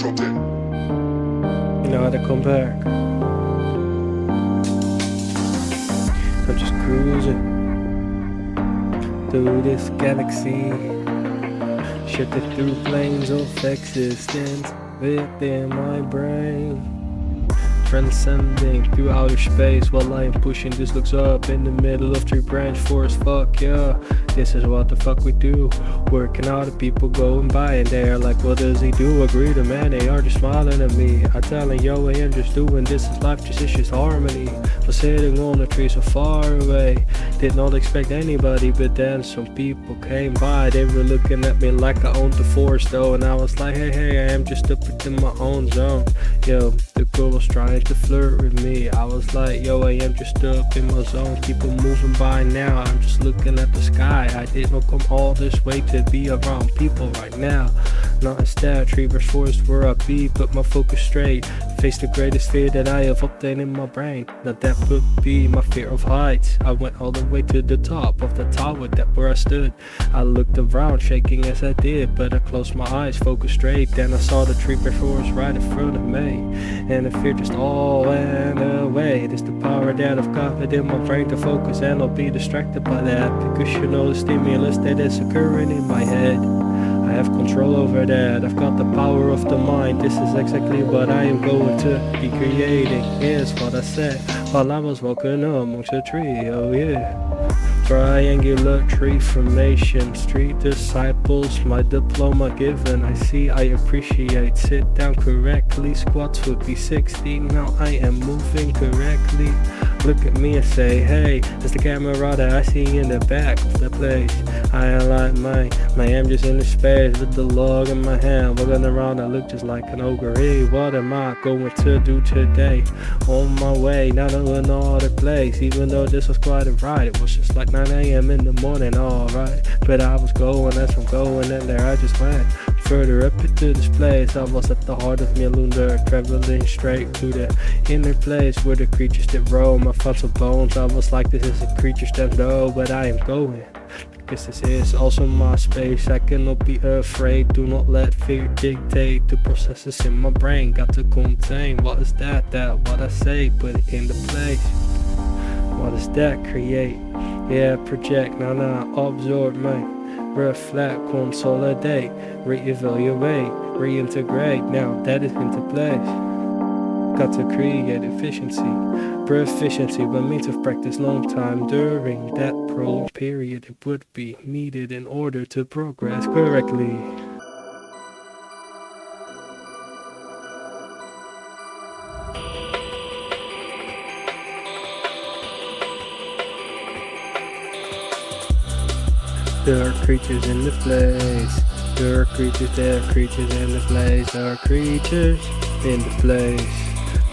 from there. You know how to come back. I'm just cruising through this galaxy, shifting through planes of existence within my brain, transcending through outer space while I am pushing this looks up in the middle of tree branch forest. Fuck yeah, this is what the fuck we do. Working out, the people going by and they're like, what does he do? Agree to man, they are just smiling at me. I telling yo, I am just doing this is life, just it's just harmony. Was sitting on a tree so far away, did not expect anybody, but then some people came by. They were looking at me like I owned the forest though, and I was like, hey, I am just up within my own zone. Yo, the girl was trying to flirt with me. I was like, yo, I am just up in my zone. People moving by now, I'm just looking at the sky. I did not come all this way to be around people right now. Not instead, tree versus forest where I be, put my focus straight. Face the greatest fear that I have obtained in my brain. Now that would be my fear of heights. I went all the way to the top of the tower, that where I stood. I looked around, shaking as I did, but I closed my eyes, focused straight. Then I saw the tree versus forest right in front of me, and the fear just all went away. It is the power that I've got within my brain to focus and not be distracted by that, because you know the stimulus that is occurring in my head, I have control over that. I've got the power of the mind. This is exactly what I am going to be creating. Here's what I said while I was walking amongst a tree. Oh yeah. Triangular tree formation, street disciples, my diploma given. I see, I appreciate. Sit down correctly, squats would be 60. Now I am moving correctly. Look at me and say, hey, that's the camera that I see in the back of the place. I am like mine, I am just in the space with the log in my hand, walking around. I look just like an ogre. Hey, what am I going to do today? On my way, not to another place. Even though this was quite a ride, it was just like 9 a.m. in the morning, alright. But I was going as I'm going, and there I just went further up into this place. I was at the heart of Milunda, traveling straight to the inner place where the creatures that roam. I found some bones. I was like, this is a creature that know, but I am going, because this is also my space. I cannot be afraid. Do not let fear dictate the processes in my brain. Got to contain. What is that? That what I say, put it into place. What does that create? Yeah, project, nah, absorb, mate. Reflect, consolidate, reevaluate, reintegrate. Now that is into place. Got to create efficiency. Proficiency by means of practice long time during that prolonged period it would be needed in order to progress correctly. There are creatures in the place. There are creatures in the place. There are creatures in the place.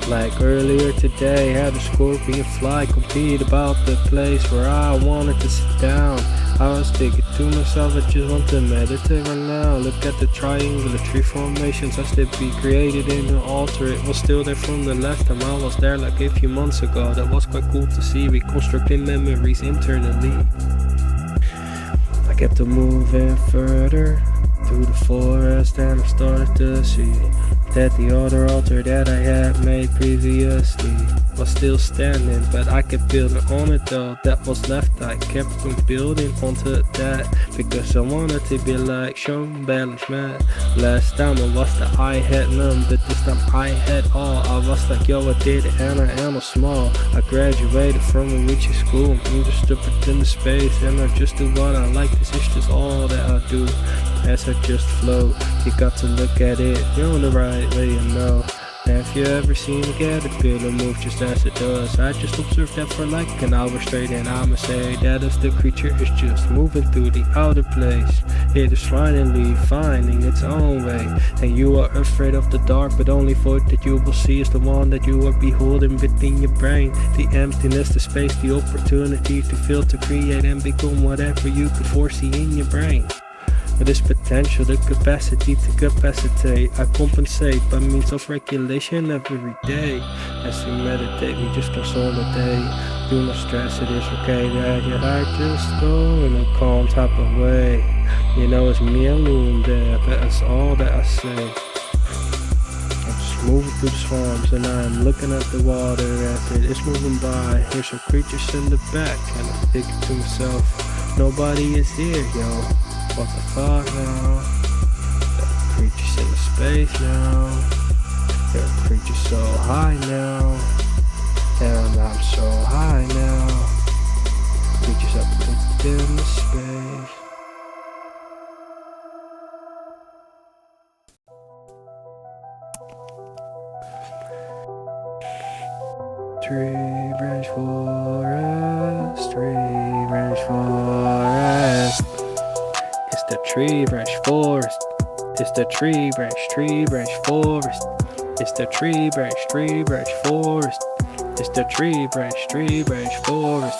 Like earlier today, had a scorpion fly compete about the place where I wanted to sit down. I was thinking to myself, I just want to meditate right now. Look at the triangular tree formations as they be created in the altar. It was still there from the last time I was there like a few months ago. That was quite cool to see, reconstructing memories internally. I kept on moving further through the forest, and I started to see that the other altar that I had made previously was still standing, but I kept building on it though. That was left, I kept on building onto that, because I wanted to be like Sean Balance, man. Last time I was the I had none, but this time I had all. I was like, yo, I did it and I am a small. I graduated from a witchy school, I'm just up in the space, and I just do what I like. This is just all that I do as I just float. You got to look at it, you're on the right way, you know. Have you ever seen a caterpillar move just as it does? I just observed that for like an hour straight, and I'ma say that if the creature is just moving through the outer place, it is finally finding its own way. And you are afraid of the dark, but only void that you will see is the one that you are beholding within your brain. The emptiness, the space, the opportunity to feel, to create and become whatever you could foresee in your brain. With this potential, the capacity to capacitate, I compensate by means of regulation every day. As we meditate, we just consolidate. Do not stress, it is okay that your heart just go in a calm type of way. You know it's me alone there, but that's all that I say. moving through the swamps, and I'm looking at the water as it is moving by. Here's some creatures in the back, and I'm thinking to myself, nobody is here, yo. What the fuck now? There are creatures in the space now. There are creatures so high now. And I'm so high now. Creatures up in the space. Tree branch forest, tree branch forest. It's the tree branch forest. It's the tree branch forest. It's the tree branch forest. It's the tree branch forest.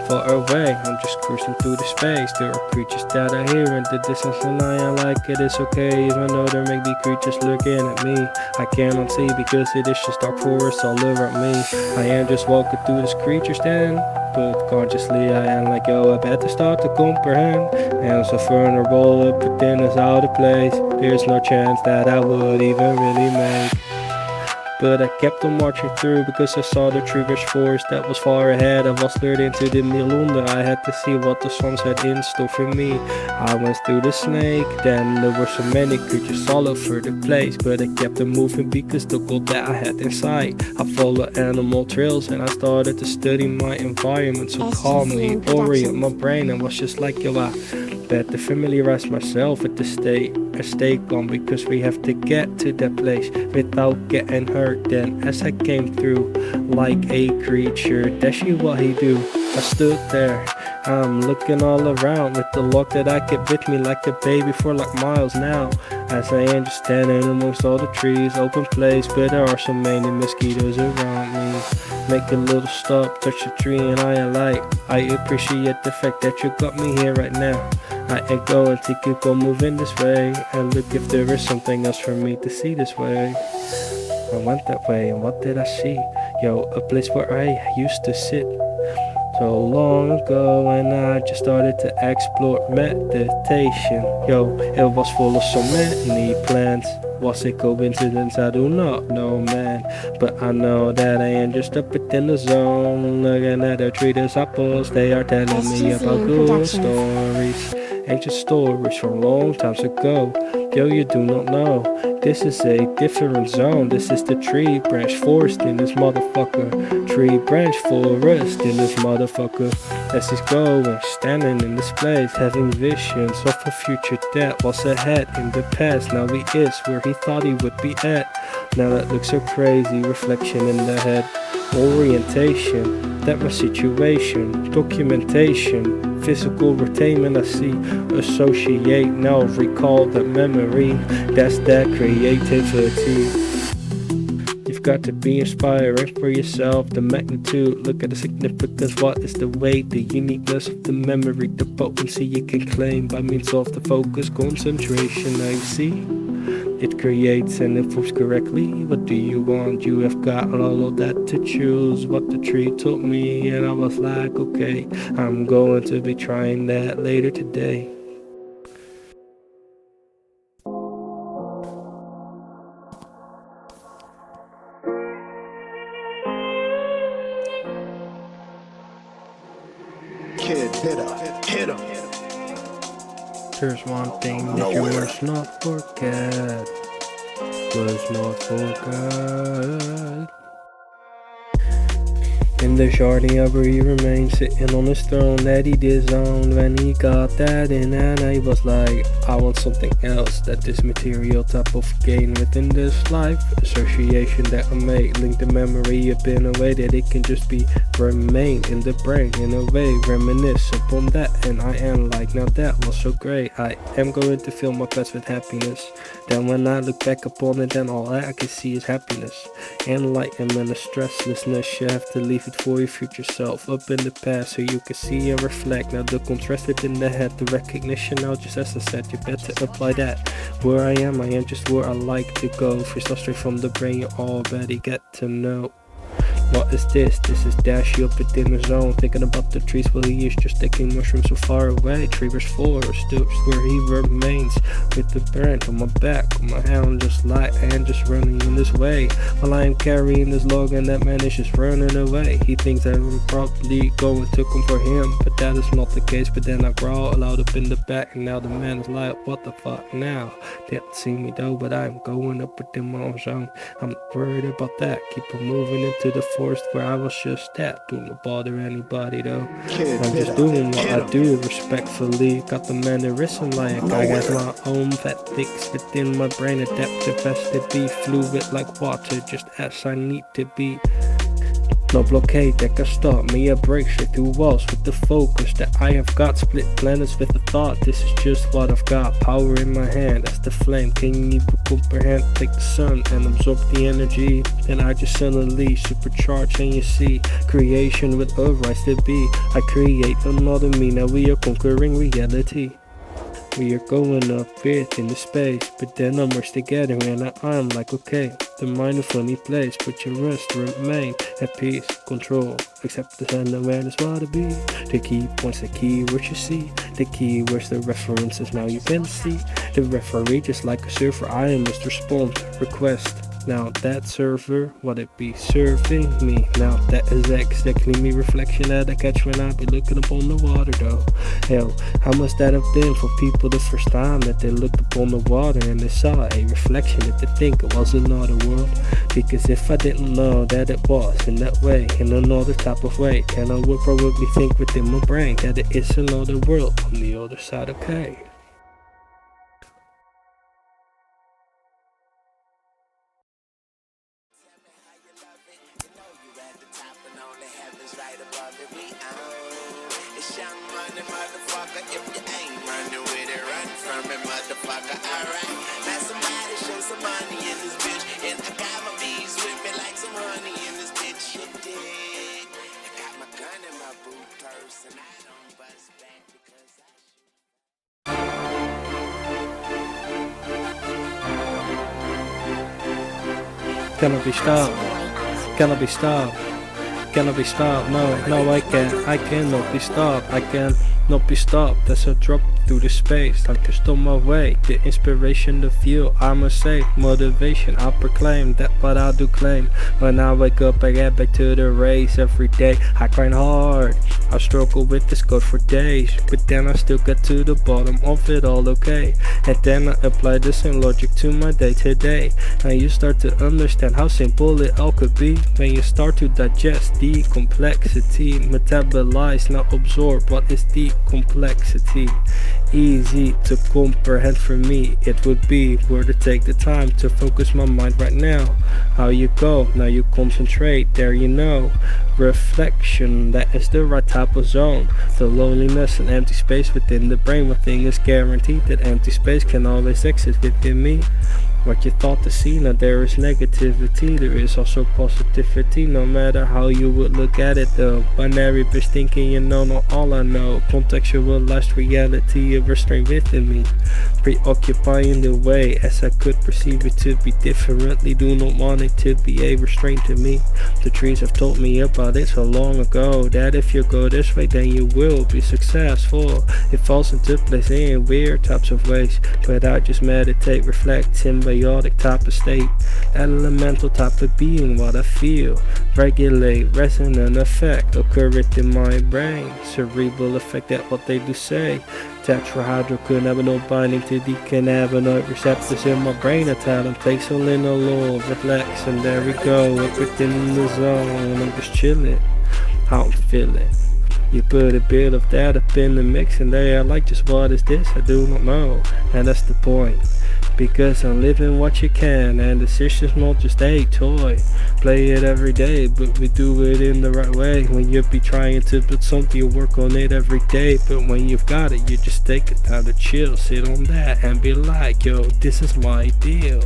Far away, I'm just cruising through the space. There are creatures that I hear in the distance, and I am like it is okay, even though there may be creatures looking at me. I cannot see because it is just dark forest all around me. I am just walking through this creature stand, but consciously I am like, yo, I better start to comprehend. And so vulnerable, but then it's out of place. There's no chance that I would even really make. But I kept on marching through because I saw the tree-rich forest that was far ahead. I was lured into the Milunda. I had to see what the sun had in store for me. I went through the snake, then there were so many creatures all over the place. But I kept on moving because the goal that I had inside. I followed animal trails and I started to study my environment so calmly, orient my brain. I was just like, yo, I better familiarize myself with the state I stay calm because we have to get to that place without getting hurt. Then as I came through like a creature, Dashie, what he do? I stood there, I'm looking all around with the luck that I kept with me like a baby for like miles now. As I am just standing amongst all the trees, open place, but there are so many mosquitoes around me. Make a little stop, touch the tree, and I am like, I appreciate the fact that you got me here right now. I am going to keep on moving this way and look if there is something else for me to see this way. I went that way, and what did I see? Yo, a place where I used to sit so long ago, and I just started to explore meditation. Yo, it was full of so many plants. Was it coincidence? I do not know, man. But I know that I am just up within the zone, looking at the tree disciples. They are telling me about good stories, ancient stories from long times ago. Yo, you do not know, this is a different zone. This is the tree branch forest in this motherfucker. Tree branch forest in this motherfucker. As he's going, standing in this place, having visions of a future that was ahead in the past. Now he is where he thought he would be at. Now that looks so crazy, reflection in the head. Orientation, that my situation, documentation, physical retainment I see, associate, now recall the memory, that's that creativity. You've got to be inspiring for yourself, the magnitude, look at the significance, what is the weight, the uniqueness of the memory, the potency you can claim by means of the focus, concentration, I see. It creates and informs correctly. What do you want? You have got all of that to choose. What the tree told me, and I was like, okay, I'm going to be trying that later today. Kid, hit him. There's one thing that you must not forget. Was not forget. In the garden where he remained, sitting on his throne that he disowned. When he got that in and I was like, I want something else. That this material type of gain within this life. Association that I make, link the memory up in a way that it can just be remain in the brain. In a way, reminisce upon that. And I am like, now that was so great. I am going to fill my past with happiness. Then when I look back upon it, then all I can see is happiness. Enlightenment and stresslessness. You have to leave it for your future self up in the past so you can see and reflect. Now the contrast within the head, the recognition, now just as I said, you better apply that. Where I am just where I like to go. Freestyle straight from the brain, you already get to know. What is this? This is Dashie up within the zone, thinking about the trees while he is just taking mushrooms so far away. Triggers 4, still where he remains, with the brand on my back, on my hand just light and just running in this way. While I am carrying this log and that man is just running away. He thinks that I'm probably going to come for him, but that is not the case. But then I growl loud up in the back, and now the man is like, what the fuck now? They don't see me though, but I'm going up within my own zone. I'm not worried about that. Keep on moving into the forest where I was just at. Don't bother anybody though. Kid, I'm hit just 'em, doing what hit I 'em. do respectfully. Got the mannerism like I got my own fat fix within my brain, adaptive as to be, fluid like water, just as I need to be. No blockade that can stop me, a break straight through walls with the focus that I have got. Split planets with the thought, this is just what I've got. Power in my hand, that's the flame, can you even comprehend? Take the sun and absorb the energy, then I just suddenly supercharge and you see creation with a rise to be. I create another me, now we are conquering reality. We are going up with into space, but then I'm merged together and I'm like, okay, the mind a funny place, but you rest, remain at peace, control, acceptance and awareness what to be. The key points, the key words you see, the key words, the references now you can see. The referee just like a surfer, I must respond, request. Now that server, what it be serving me? Now that is exactly me reflection that I catch when I be looking upon the water though. Hell, how must that have been for people the first time that they looked upon the water and they saw a reflection that they think it was another world? Because if I didn't know that it was in that way, in another type of way, then I would probably think within my brain that it is another world on the other side, okay? It's young money, motherfucker. If you ain't running with it, run from it, motherfucker. Alright, now somebody show some money in this bitch, and I got my bees with me like some honey in this bitch. You dig? I got my gun in my boot purse, and I don't bust back because I. Cannot be stopped. Cannot be stopped. Cannot be stopped. No, I can't. I cannot be stopped. I cannot be stopped. That's a drop through the space. I'm just on my way. The inspiration, the fuel, I must say. Motivation, I proclaim that what I do claim. When I wake up, I get back to the race every day. I grind hard. I struggle with this code for days, but then I still get to the bottom of it all, okay? And then I apply the same logic to my day to day. And you start to understand how simple it all could be when you start to digest the complexity, metabolize, now absorb what is the complexity. Easy to comprehend for me, it would be worth to take the time to focus my mind right now. How you go, now you concentrate, there you know. Reflection, that is the right type of zone. The loneliness and empty space within the brain, one thing is guaranteed, that empty space can always exist within me. What you thought to see, now there is negativity, there is also positivity, no matter how you would look at it though. Binary bitch thinking you know not all I know. Contextualized reality of restraint within me, preoccupying the way as I could perceive it to be differently. Do not want it to be a restraint to me. The trees have told me about it so long ago, that if you go this way then you will be successful. It falls into place in weird types of ways, but I just meditate, reflect, symbiotic type of state, elemental type of being, what I feel, regulate, resonant effect occur within my brain, cerebral effect at what they do say. Tetrahydrocannabinoid binding to the cannabinoid receptors in my brain. I tell them take some linalool, relax, and there we go, up within the zone. I'm just chilling, how I'm feeling. You put a bit of that up in the mix and they are like, just what is this? I do not know, and that's the point. Because I'm living what you can, and the system's not just a toy. Play it every day, but we do it in the right way. When you be trying to build something, you work on it every day. But when you've got it, you just take it time to chill, sit on that and be like, yo, this is my deal,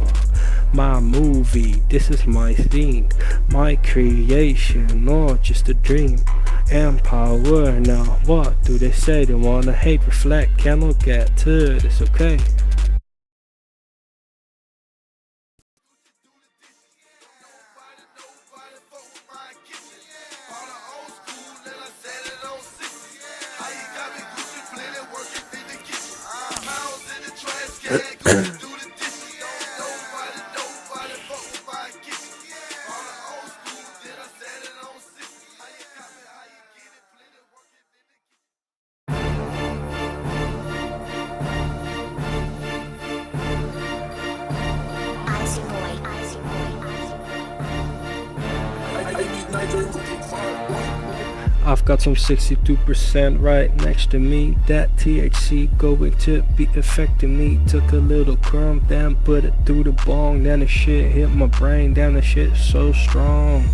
my movie, this is my scene, my creation, not just a dream. Empower, now what do they say? They wanna hate, reflect, cannot get to this, okay? I've got some 62% right next to me. That THC going to be affecting me. Took a little crumb, then put it through the bong. Then the shit hit my brain, damn the shit's so strong.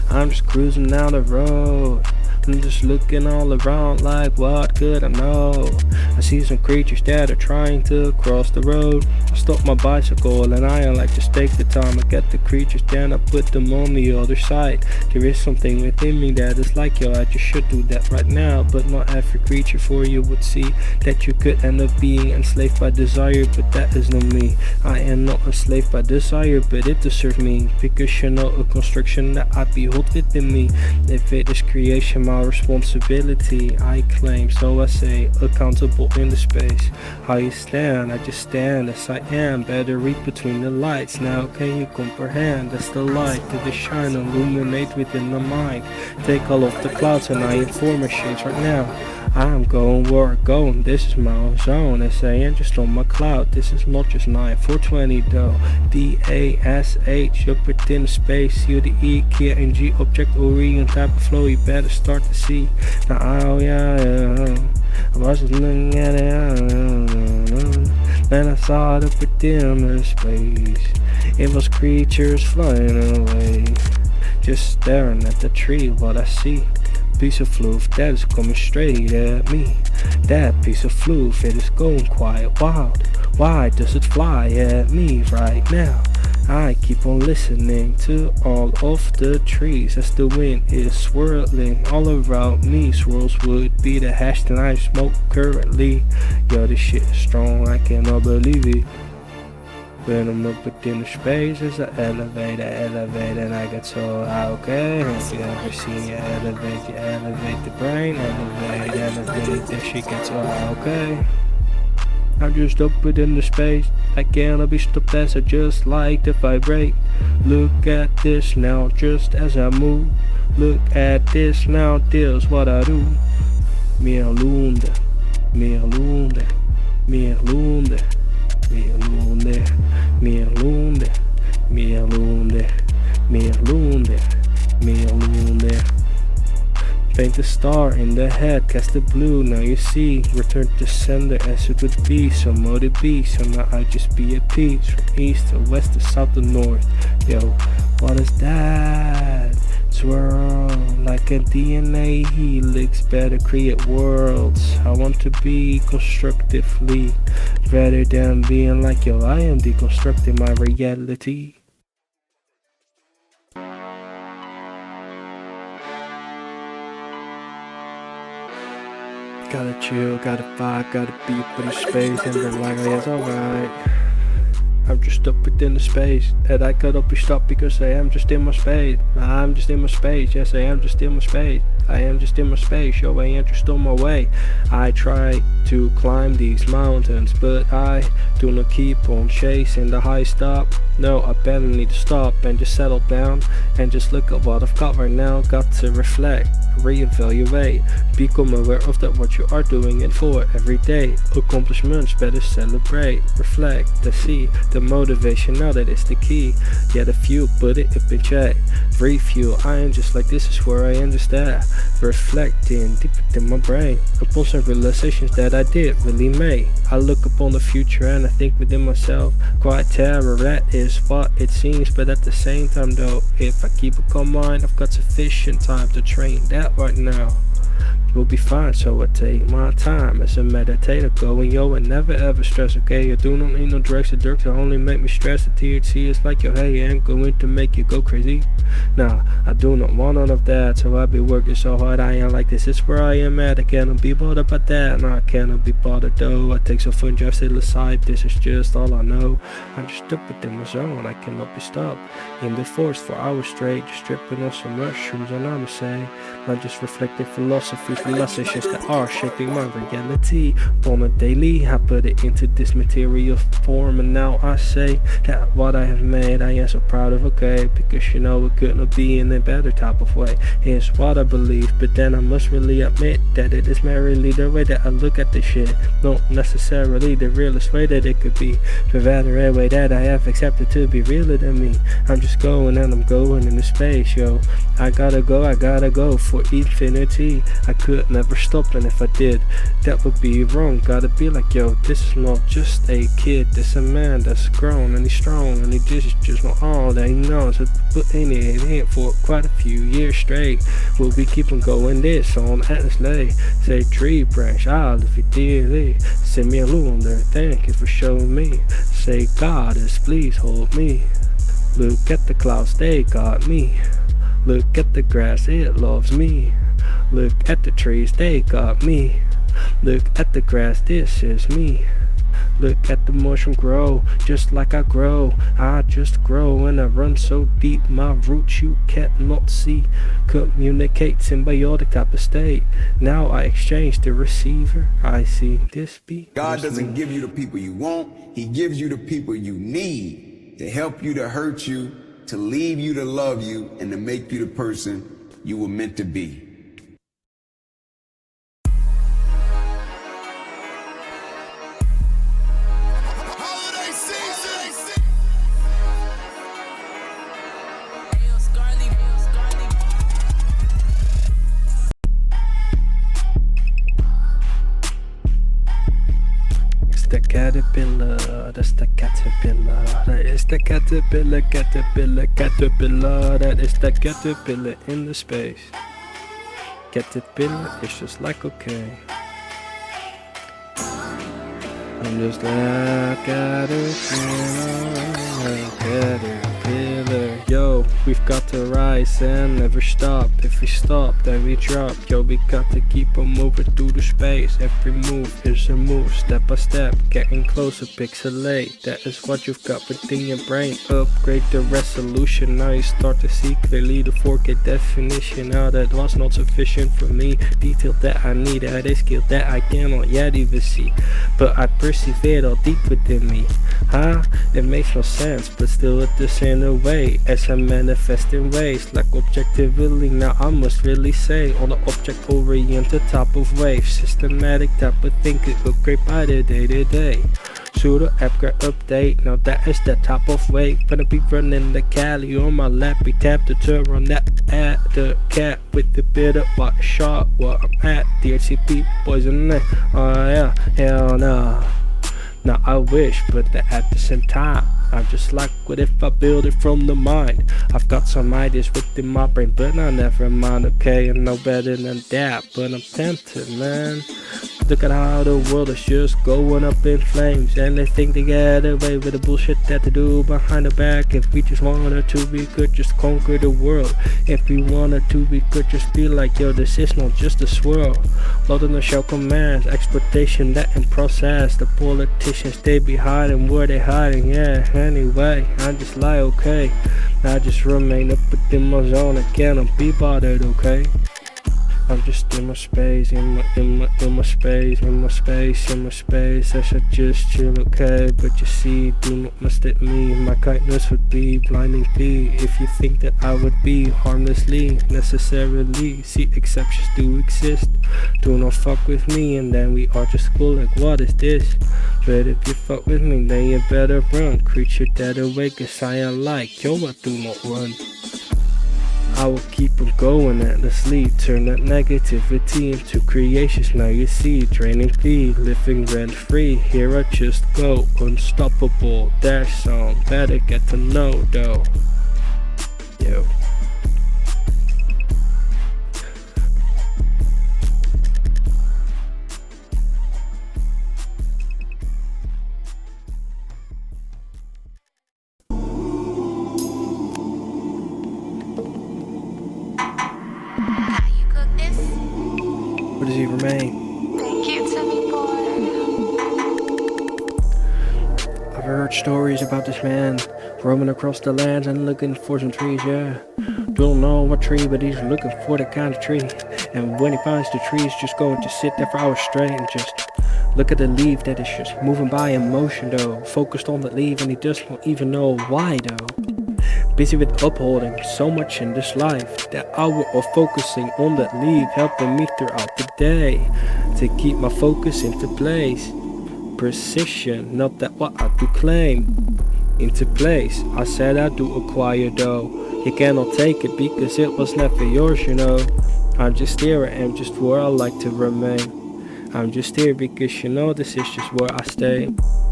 I'm just cruising down the road. I'm just looking all around like what could I know? I see some creatures that are trying to cross the road. I stop my bicycle and I like to take the time. I get the creatures, then I put them on the other side. There is something within me that is like, yo, I just should do that right now. But not every creature for you would see that you could end up being enslaved by desire. But that is not me. I am not enslaved by desire, but it does serve me. Because you know, a construction that I behold within me. If it is creation, my responsibility I claim, so I say accountable in the space. How you stand, I just stand as I am. Better read between the lights. Now can you comprehend? That's the light that is shine, illuminate within the mind. Take all of the clouds and I inform machines right now. I'm going where I'm going, this is my own zone. As I am just on my cloud, this is not just 9420 though. DASH, up within space, UDE, K and G, object Orion type of flow, you better start to see. Now, oh yeah, I was looking at it, then I saw it up within space. It was creatures flying away, just staring at the tree, what I see. Piece of floof that is coming straight at me. That piece of floof, it is going quite wild. Why does it fly at me right now? I keep on listening to all of the trees as the wind is swirling all around me. Swirls would be the hash that I smoke currently. Yo, this shit is strong, I cannot believe it. When I'm up within the space, there's an elevator, and I get so okay. Have you ever seen you elevate the brain, elevate, then she gets so okay. I'm just up within the space, I cannot be stopped as I just like to vibrate. Look at this now, just as I move. Look at this now, this what I do. Me alone, me alone, me alone. Me alone there, me alone there, me alone there, me alone there, me alone there. Paint a star in the head, cast the blue, now you see. Return to sender as it would be, so mote it be. So now I just be at peace, from east to west to south to north. Yo, what is that? Swirl like a DNA helix, better create worlds. I want to be constructively, rather than being like, yo, I am deconstructing my reality. Gotta chill, gotta vibe, gotta be up in the space, and then like, oh, it's alright. I'm just up within the space, and I cannot be stopped because I am just in my space. I'm just in my space, yes I am just in my space. I am just in my space, yo, I am just on my way. I try to climb these mountains, but I do not keep on chasing the high stop. No, I better need to stop and just settle down and just look at what I've got right now. Got to reflect, reevaluate, become aware of that what you are doing it for every day. Accomplishments better celebrate, reflect, to see the motivation, now that is the key. Yet if you put it up in check, refuel, I am just like, this is where I am just at. Reflecting deep within my brain upon some realizations that I did really make. I look upon the future and I think within myself, quite terror, that is what it seems. But at the same time though, if I keep a calm mind, I've got sufficient time to train that right now. We'll be fine, so I take my time as a meditator, going yo and never ever stress, okay? I do not need no drugs, the drugs will only make me stress. The THC is like, yo, hey, I ain't going to make you go crazy. Nah, I do not want none of that, so I be working so hard, I ain't like this is where I am at. I cannot be bothered about that, no, I cannot be bothered though. I take some fun just to the side, this is just all I know. I'm just up within my zone, I cannot be stopped. In the forest for hours straight, just tripping on some mushrooms, and I'ma say, not just reflecting philosophy the messages that are shaping my reality. On a daily, I put it into this material form, and now I say that what I have made I am so proud of, okay, because you know it couldn't be in a better type of way. Here's what I believe, but then I must really admit that it is merely the way that I look at this shit, not necessarily the realest way that it could be, but rather a way that I have accepted to be realer than me. I'm just going and I'm going into space, yo. I gotta go for infinity. I could never stop, and if I did, that would be wrong. Gotta be like, yo, this is not just a kid, this is a man that's grown and he's strong, and this is just not all that he knows. But in it for quite a few years straight, we'll be keeping going this on endlessly. Say tree branch, I'll if you dearly. Send me a loon there, thank you for showing me. Say goddess, please hold me. Look at the clouds, they got me. Look at the grass, it loves me. Look at the trees, they got me. Look at the grass, this is me. Look at the mushroom grow, just like I grow. I just grow and I run so deep, my roots you cannot see. Communicate symbiotic type of state. Now I exchange the receiver, I see this be. God doesn't give you the people you want, He gives you the people you need to help you, to hurt you, to leave you, to love you, and to make you the person you were meant to be. The caterpillar, that's the caterpillar. That is the caterpillar, caterpillar, caterpillar. That is the caterpillar in the space. Caterpillar is just like okay. I'm just like caterpillar, caterpillar. Yo, we've got to rise and never stop. If we stop, then we drop. Yo, we got to keep on moving through the space. Every move is a move, step by step, getting closer, pixelate. That is what you've got within your brain. Upgrade the resolution, now you start to see clearly the 4K definition. Now that was not sufficient for me. Detail that I need, at a skill that I cannot yet even see. But I persevered all deep within me. Huh? It makes no sense, but still it is in a way. As I manifest in ways like objectively, now I must really say on the object-oriented type of wave, systematic type of thinking, upgrade by the day to day. Pseudo upgrade update, now that is that type of wave. Gonna be running the Cali on my lap, we tap the turn on that at the cat with the bit of what shot where I'm at. DHCP poison it, oh yeah, hell no. Now I wish, but at the same time, I'm just like, what if I build it from the mind? I've got some ideas within my brain, but I never mind, okay? I'm no better than that, but I'm tempted, man. Look at how the world is just going up in flames, and they think they get away with the bullshit that they do behind the back. If we just wanted to, we could just conquer the world. If we wanted to, we could just be like, yo, this is not just a swirl. Loading the show commands, exploitation that in process. The politicians, they be hiding where they hiding, yeah. Anyway, I just lie, okay. I just remain up within my zone, I cannot be bothered, okay. I'm just in my space, in my space, in my space, in my space. I should just chill, okay? But you see, do not mistake me. My kindness would be blinding thee if you think that I would be harmlessly, necessarily. See, exceptions do exist. Do not fuck with me, and then we are just cool. Like, what is this? But if you fuck with me, then you better run. Creature that away, cause I am like, yo, I do not run. I will keep on going endlessly, turn that negativity into creations. Now you see, draining fee, living rent free. Here I just go, unstoppable. That song, better get to know though. Yo. What does he remain? Thank you, Timmy boy. I've heard stories about this man roaming across the lands and looking for some trees, yeah. Don't know what tree, but he's looking for the kind of tree. And when he finds the tree, he's just going to sit there for hours straight and just look at the leaf that is just moving by in motion though. Focused on the leaf and he doesn't even know why though. Busy with upholding so much in this life. That hour of focusing on that leaf helping me throughout the day to keep my focus into place. Precision, not that what I do claim. Into place, I said I do acquire though. You cannot take it because it was never yours, you know. I'm just here, I am just where I like to remain. I'm just here because you know this is just where I stay.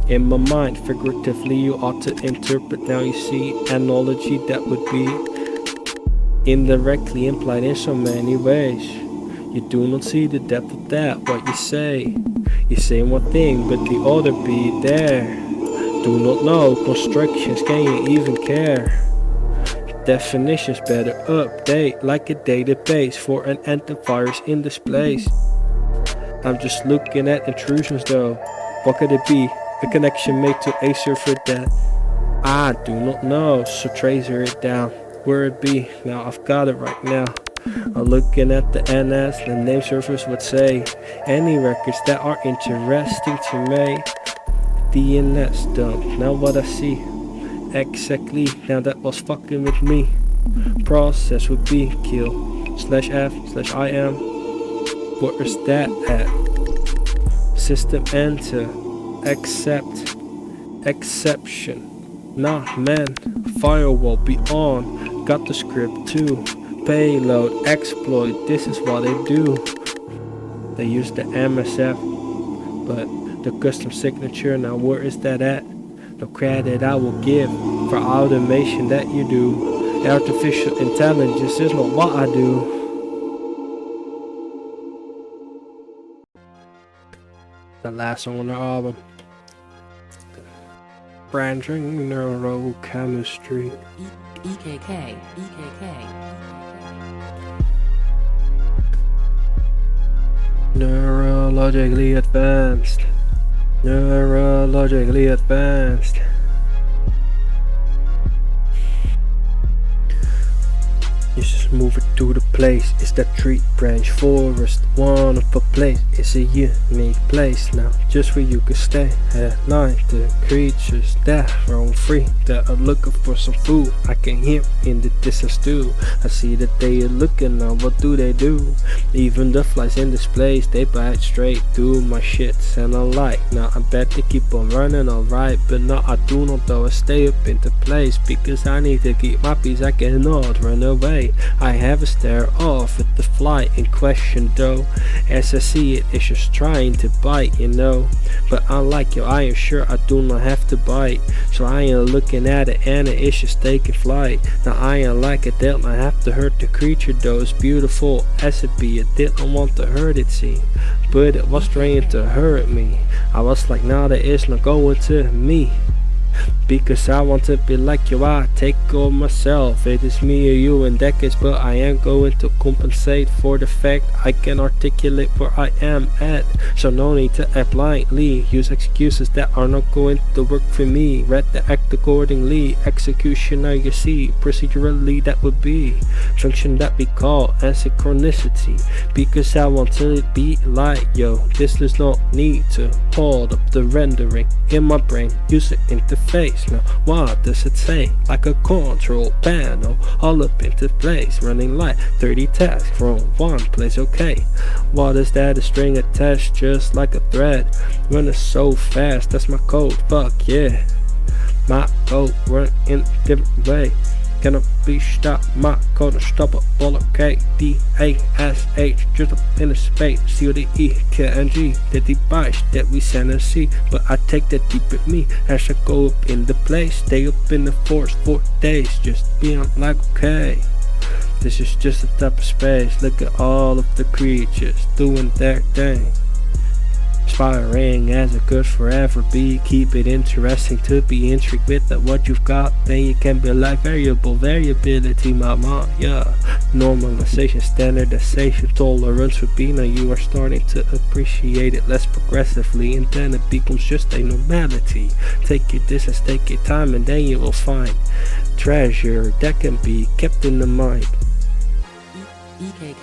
In my mind, figuratively you ought to interpret. Now you see, analogy that would be indirectly implied in so many ways. You do not see the depth of that, what you say. You say one thing, but the other be there. Do not know constructions, can you even care? Definitions better update like a database for an antivirus in this place. I'm just looking at intrusions though. What could it be? A connection made to a server that I do not know, so tracer it down. Where it be? Now I've got it right now. I'm looking at the NS, the name servers would say. Any records that are interesting to me. DNS dump, now what I see. Exactly, now that was fucking with me. Process would be kill /f/im. Where is that at? System enter. Accept. Exception. Nah man. Firewall be on. Got the script too. Payload. Exploit. This is what they do. They use the MSF. But the custom signature, now where is that at? No credit I will give for automation that you do. Artificial intelligence is not what I do. The last song on the album. Branching Neurochemistry. EKK. Neurologically advanced. Neurologically advanced. You just move it to the place. It's that tree branch forest. One of a place. It's a unique place now, just where you can stay at night. The creatures that roam free, that are looking for some food, I can hear in the distance too. I see that they are looking now. What do? Even the flies in this place, they bite straight through my shits, and I like. Now I bet they keep on running alright, but no, I do not though. I stay up in the place because I need to keep my peace. I cannot run away. I have a stare off at the fly in question though. As I see it, it's just trying to bite, you know. But unlike you, I am sure I do not have to bite. So I am looking at it and it's just taking flight. Now I am like it, did not have to hurt the creature though. It's beautiful as it be, it didn't want to hurt it, see. But it was trying to hurt me. I was like, nah, that is not going to me. Because I want to be like you, I take on myself. It is me or you in that case, but I am going to compensate for the fact I can articulate where I am at. So no need to act blindly, use excuses that are not going to work for me. Read the act accordingly, executioner you see. Procedurally that would be function that we call asynchronicity. Because I want to be like yo, this does not need to hold up the rendering in my brain, user interface. Now what does it say? Like a control panel all up into place, running like 30 tasks from one place. Okay, what is that? A string attached just like a thread, running so fast, that's my code. Fuck yeah, my code run in a different way. Cannot be stopped, my code unstoppable. Okay, D-A-S-H, just up in the space. C-O-D-E, K-N-G, the device that we send and see. But I take that deep with me as I go up in the place. Stay up in the forest for days, just being like okay. This is just a type of space. Look at all of the creatures doing their thing. Inspiring as it could forever be. Keep it interesting to be intrigued with what you've got. Then you can be like variability, mama. Yeah, normalization, standardization, tolerance would be. Now you are starting to appreciate it less progressively, and then it becomes just a normality. Take your distance, take your time, and then you will find treasure that can be kept in the mind. EKK.